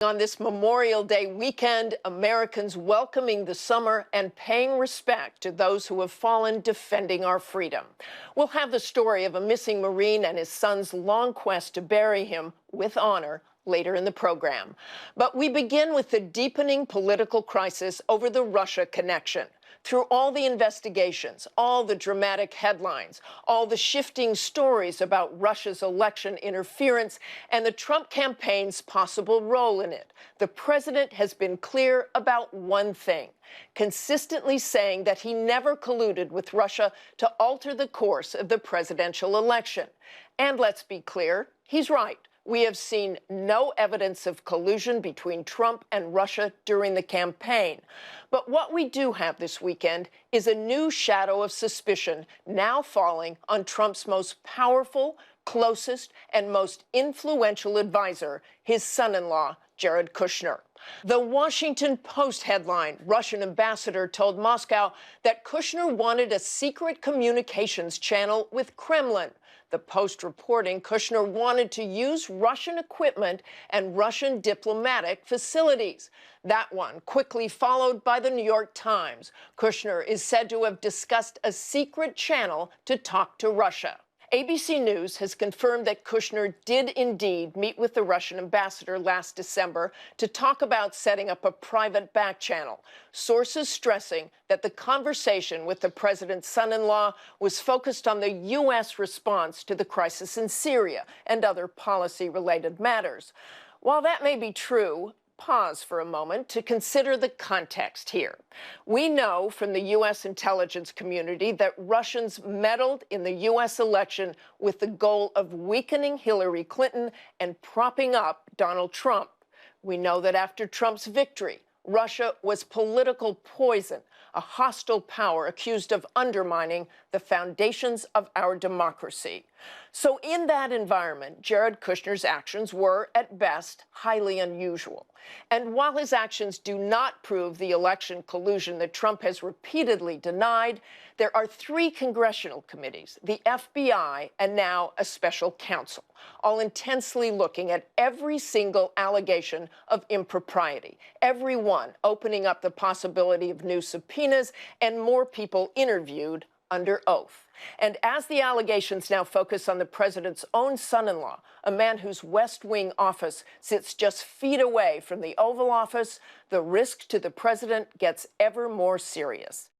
On this Memorial Day weekend, Americans welcoming the summer and paying respect to those who have fallen defending our freedom. We'll have the story of a missing Marine and his son's long quest to bury him with honor later in the program. But we begin with the deepening political crisis over the Russia connection. Through all the investigations, all the dramatic headlines, all the shifting stories about Russia's election interference and the Trump campaign's possible role in it, the president has been clear about one thing, consistently saying that he never colluded with Russia to alter the course of the presidential election. And let's be clear, he's right. We have seen no evidence of collusion between Trump and Russia during the campaign. But what we do have this weekend is a new shadow of suspicion now falling on Trump's most powerful, closest, and most influential advisor, his son-in-law, Jared Kushner. The Washington Post headline, Russian ambassador told Moscow that Kushner wanted a secret communications channel with Kremlin. The Post reporting Kushner wanted to use Russian equipment and Russian diplomatic facilities. That one quickly followed by the New York Times. Kushner is said to have discussed a secret channel to talk to Russia. ABC News has confirmed that Kushner did indeed meet with the Russian ambassador last December to talk about setting up a private back channel. Sources stressing that the conversation with the president's son-in-law was focused on the U.S. response to the crisis in Syria and other policy-related matters. While that may be true, pause for a moment to consider the context here. We know from the U.S. intelligence community that Russians meddled in the U.S. election with the goal of weakening Hillary Clinton and propping up Donald Trump. We know that after Trump's victory, Russia was political poison, a hostile power accused of undermining the foundations of our democracy. So in that environment, Jared Kushner's actions were, at best, highly unusual. And while his actions do not prove the election collusion that Trump has repeatedly denied, there are 3 congressional committees, the FBI, and now a special counsel, all intensely looking at every single allegation of impropriety, every one opening up the possibility of new subpoenas and more people interviewed under oath. And as the allegations now focus on the president's own son-in-law, a man whose West Wing office sits just feet away from the Oval Office, the risk to the president gets ever more serious.